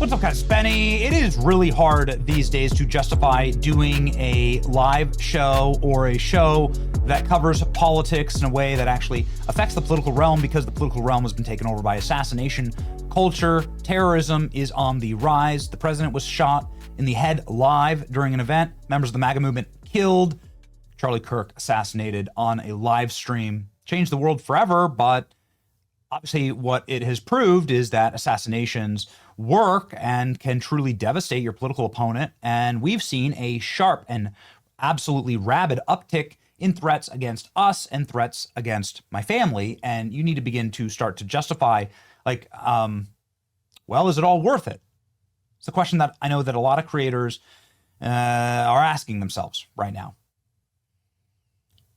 What's up, guys? Benny. It is really hard these days to justify doing a live show or a show that covers politics in a way that actually affects the political realm, because the political realm has been taken over by assassination culture. Terrorism is on the rise. The president was shot in the head live during an event. Members of the MAGA movement killed. Charlie Kirk assassinated on a live stream. Changed the world forever, but obviously what it has proved is that assassinations work and can truly devastate your political opponent. And we've seen a sharp and absolutely rabid uptick in threats against us and threats against my family. And you need to begin to start to justify, like, well, is it all worth it? It's the question that I know that a lot of creators are asking themselves right now.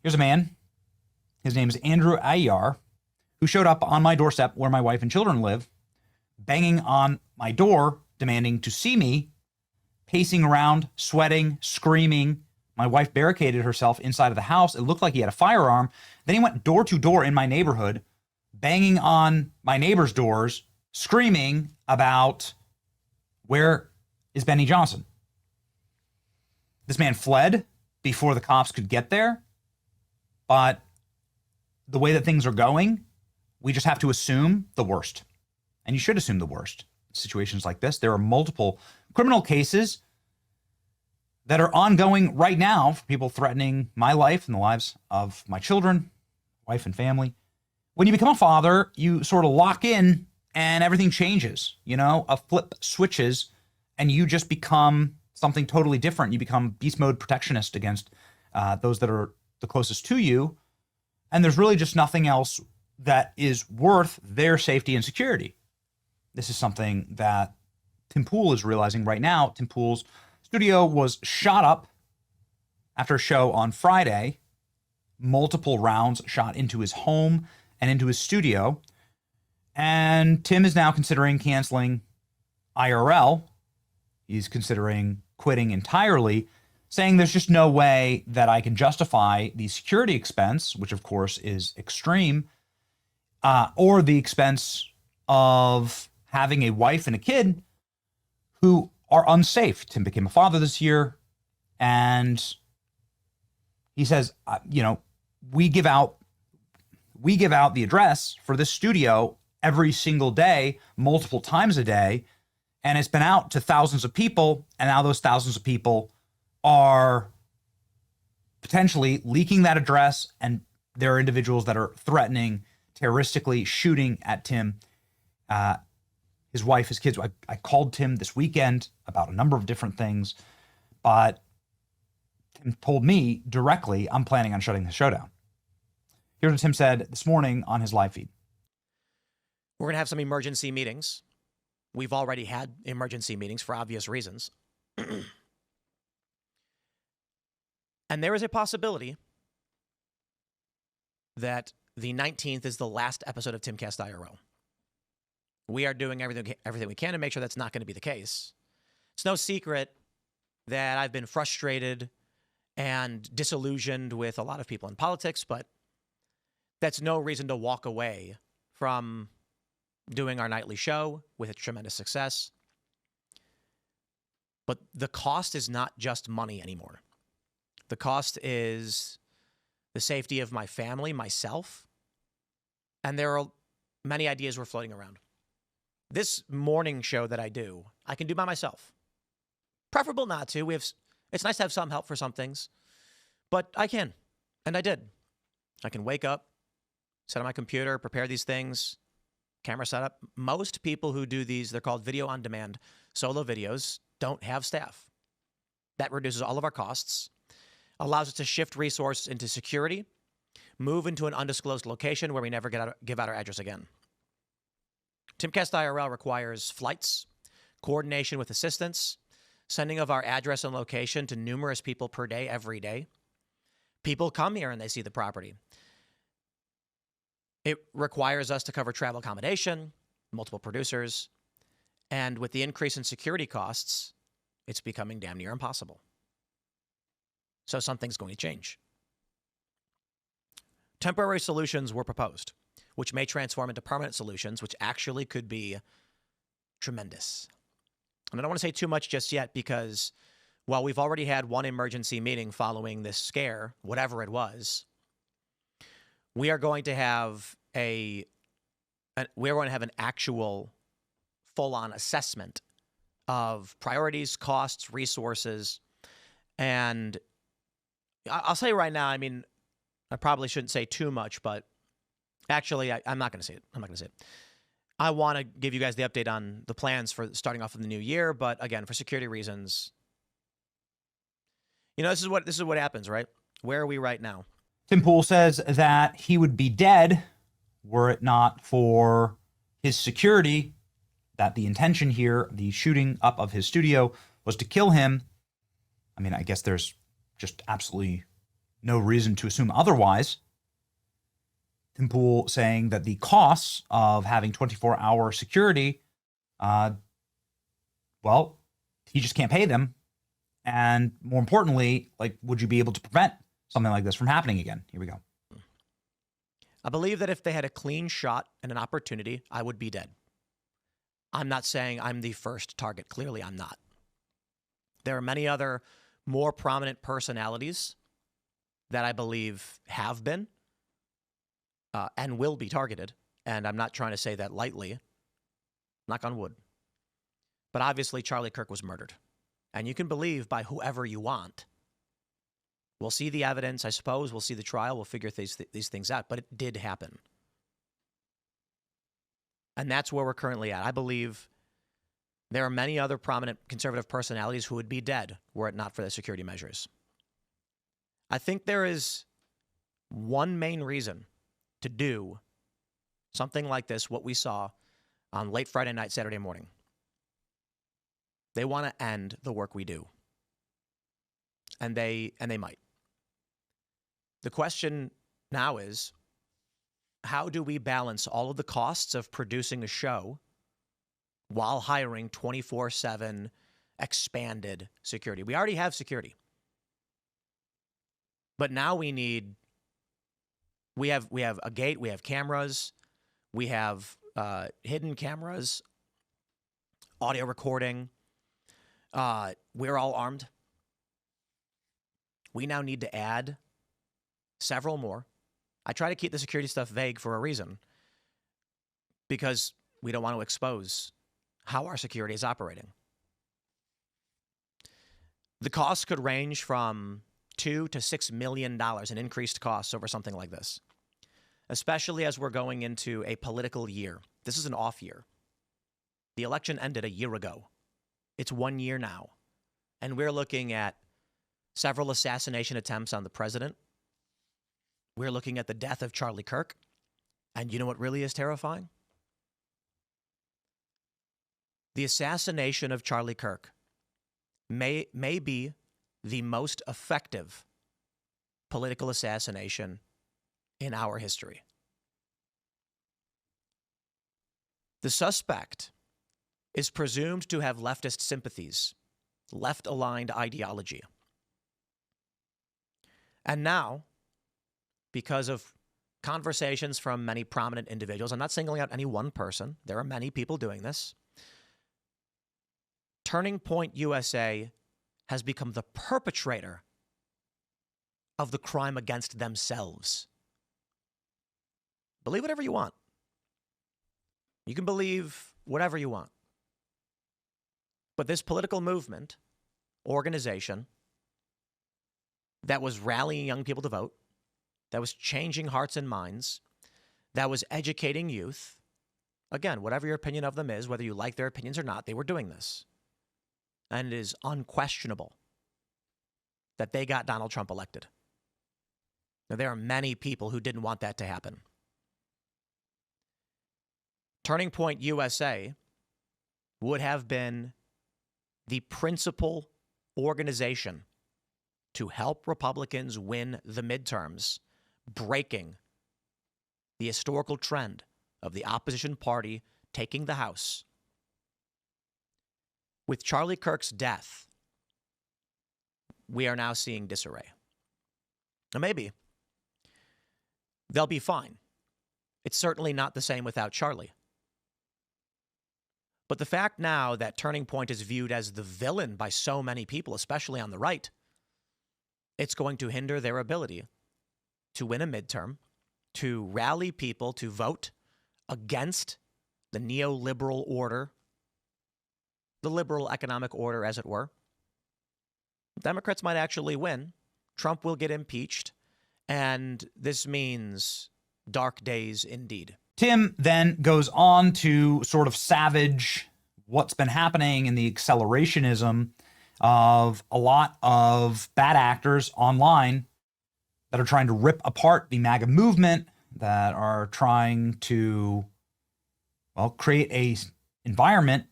Here's a man. His name is Andrew Ayar, who showed up on my doorstep where my wife and children live, banging on my door, demanding to see me, pacing around, sweating, screaming. My wife barricaded herself inside of the house. It looked like he had a firearm. Then he went door to door in my neighborhood, banging on my neighbors' doors, screaming about, where is Benny Johnson? This man fled before the cops could get there, but the way that things are going, we just have to assume the worst. And you should assume the worst. In situations like this, there are multiple criminal cases that are ongoing right now for people threatening my life and the lives of my children, wife and family. When you become a father, you sort of lock in and everything changes. You know, a flip switches and you just become something totally different. You become beast mode protectionist against those that are the closest to you. And there's really just nothing else that is worth their safety and security. This is something that Tim Pool is realizing right now. Tim Pool's studio was shot up after a show on Friday. Multiple rounds shot into his home and into his studio. And Tim is now considering canceling IRL. He's considering quitting entirely, saying there's just no way that I can justify the security expense, which of course is extreme, or the expense of having a wife and a kid who are unsafe. Tim became a father this year, and he says, we give out the address for this studio every single day, multiple times a day, and it's been out to thousands of people, and now those thousands of people are potentially leaking that address, and there are individuals that are threatening, terroristically shooting at Tim, his wife, his kids. I called Tim this weekend about a number of different things, but Tim told me directly, I'm planning on shutting the show down. Here's what Tim said this morning on his live feed. We're going to have some emergency meetings. We've already had emergency meetings for obvious reasons. And there is a possibility that the 19th is the last episode of Timcast IRL. We are doing everything we can to make sure that's not going to be the case. It's no secret that I've been frustrated and disillusioned with a lot of people in politics, but that's no reason to walk away from doing our nightly show with a tremendous success. But the cost is not just money anymore. The cost is the safety of my family, myself, and there are many ideas we're floating around. This morning show that I do, I can do by myself. Preferable not to. It's nice to have some help for some things, but I can, and I did. I can wake up, sit on my computer, prepare these things, camera setup. Most people who do these, they're called video on demand, solo videos, don't have staff. That reduces all of our costs, allows us to shift resources into security, move into an undisclosed location where we never give out our address again. Timcast IRL requires flights, coordination with assistants, sending of our address and location to numerous people per day, every day. People come here and they see the property. It requires us to cover travel accommodation, multiple producers, and with the increase in security costs, it's becoming damn near impossible. So something's going to change. Temporary solutions were proposed, which may transform into permanent solutions, which actually could be tremendous. And I don't want to say too much just yet because, well, we've already had one emergency meeting following this scare, whatever it was. We are going to have an actual full-on assessment of priorities, costs, resources, and I'll say right now, I mean, I probably shouldn't say too much, but actually, I'm not going to say it. I'm not going to say it. I want to give you guys the update on the plans for starting off in the new year, but again, for security reasons, this is what happens, right? Where are we right now? Tim Pool says that he would be dead were it not for his security, that the intention here, the shooting up of his studio, was to kill him. I mean, I guess there's just absolutely no reason to assume otherwise. Tim Pool saying that the costs of having 24-hour security, well, he just can't pay them. And more importantly, would you be able to prevent something like this from happening again? Here we go. I believe that if they had a clean shot and an opportunity, I would be dead. I'm not saying I'm the first target. Clearly, I'm not. There are many other more prominent personalities that I believe have been and will be targeted. And I'm not trying to say that lightly. Knock on wood. But obviously, Charlie Kirk was murdered. And you can believe by whoever you want. We'll see the evidence, I suppose. We'll see the trial. We'll figure these things out. But it did happen. And that's where we're currently at. I believe there are many other prominent conservative personalities who would be dead were it not for the security measures. I think there is one main reason to do something like this, what we saw on late Friday night, Saturday morning. They want to end the work we do. And they might. The question now is, how do we balance all of the costs of producing a show while hiring 24/7 expanded security? We already have security. But now we have a gate, we have cameras, we have hidden cameras, audio recording. We're all armed. We now need to add several more. I try to keep the security stuff vague for a reason, because we don't want to expose how our security is operating. The costs could range from $2 to $6 million in increased costs over something like this, especially as we're going into a political year. This is an off year. The election ended a year ago. It's 1 year now, and we're looking at several assassination attempts on the president. We're looking at the death of Charlie Kirk. And you know what really is terrifying? The assassination of Charlie Kirk may be the most effective political assassination in our history. The suspect is presumed to have leftist sympathies, left-aligned ideology. And now, because of conversations from many prominent individuals, I'm not singling out any one person, there are many people doing this, Turning Point USA has become the perpetrator of the crime against themselves. Believe whatever you want. You can believe whatever you want. But this political movement, organization, that was rallying young people to vote, that was changing hearts and minds, that was educating youth. Again, whatever your opinion of them is, whether you like their opinions or not, they were doing this. And it is unquestionable that they got Donald Trump elected. Now, there are many people who didn't want that to happen. Turning Point USA would have been the principal organization to help Republicans win the midterms, breaking the historical trend of the opposition party taking the House. With Charlie Kirk's death, we are now seeing disarray. Now, maybe they'll be fine. It's certainly not the same without Charlie. But the fact now that Turning Point is viewed as the villain by so many people, especially on the right, it's going to hinder their ability to win a midterm, to rally people to vote against the neoliberal order, the liberal economic order, as it were. Democrats might actually win. Trump will get impeached. And this means dark days indeed. Tim then goes on to sort of savage what's been happening in the accelerationism of a lot of bad actors online that are trying to rip apart the MAGA movement, that are trying to, well, create a environment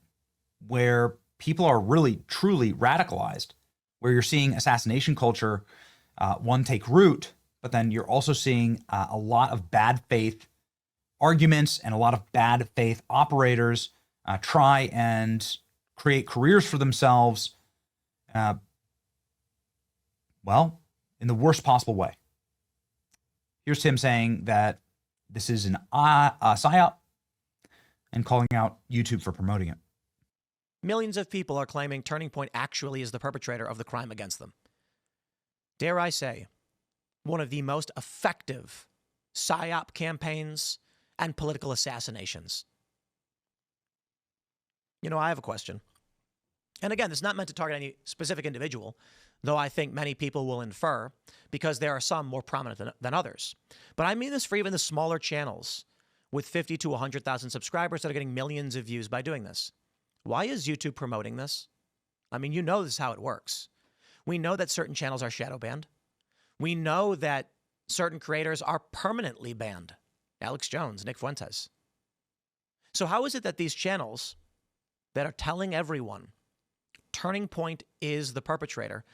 where people are really, truly radicalized, where you're seeing assassination culture, one, take root, but then you're also seeing a lot of bad faith arguments and a lot of bad faith operators try and create careers for themselves, well, in the worst possible way. Here's Tim saying that this is an psyop and calling out YouTube for promoting it. Millions of people are claiming Turning Point actually is the perpetrator of the crime against them. Dare I say, one of the most effective psyop campaigns and political assassinations. You know, I have a question. And again, it's not meant to target any specific individual, though I think many people will infer, because there are some more prominent than others. But I mean this for even the smaller channels with 50 to 100,000 subscribers that are getting millions of views by doing this. Why is YouTube promoting this? I mean, you know this is how it works. We know that certain channels are shadow banned. We know that certain creators are permanently banned. Alex Jones, Nick Fuentes. So how is it that these channels that are telling everyone Turning Point is the perpetrator,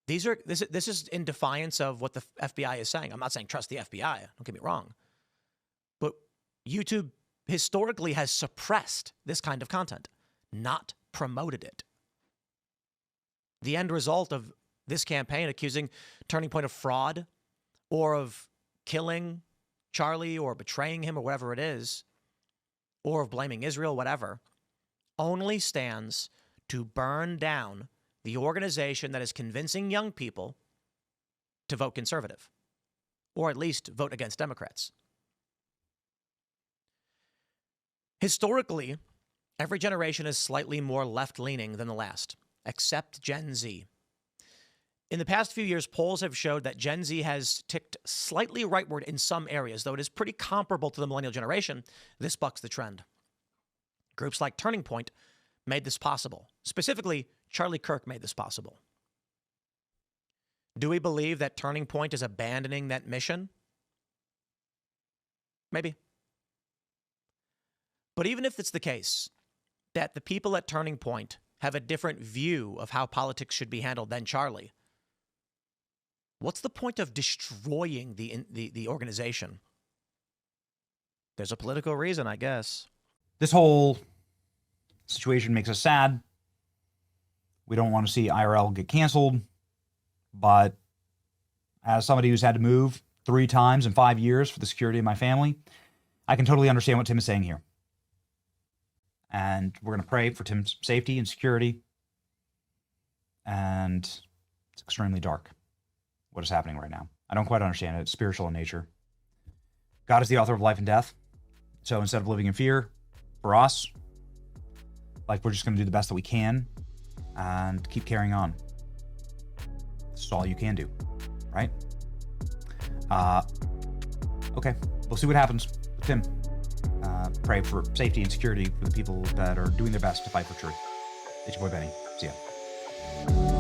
this is in defiance of what the FBI is saying. I'm not saying trust the FBI, don't get me wrong. But YouTube historically has suppressed this kind of content, not promoted it. The end result of this campaign accusing Turning Point of fraud or of killing Charlie or betraying him or whatever it is, or of blaming Israel, whatever, only stands to burn down the organization that is convincing young people to vote conservative, or at least vote against Democrats. Historically, every generation is slightly more left-leaning than the last, except Gen Z. In the past few years, polls have showed that Gen Z has ticked slightly rightward in some areas, though it is pretty comparable to the millennial generation. This bucks the trend. Groups like Turning Point made this possible. Specifically, Charlie Kirk made this possible. Do we believe that Turning Point is abandoning that mission? Maybe. But even if it's the case that the people at Turning Point have a different view of how politics should be handled than Charlie, what's the point of destroying the organization? There's a political reason, I guess. This whole situation makes us sad. We don't want to see IRL get canceled, but as somebody who's had to move 3 times in 5 years for the security of my family, I can totally understand what Tim is saying here. And we're going to pray for Tim's safety and security. And it's extremely dark what is happening right now. I don't quite understand it. It's spiritual in nature. God is the author of life and death. So instead of living in fear, for us, like, we're just going to do the best that we can and keep carrying on. This is all you can do, right? Okay, we'll see what happens with Tim. Pray for safety and security for the people that are doing their best to fight for truth. It's your boy Benny. See ya.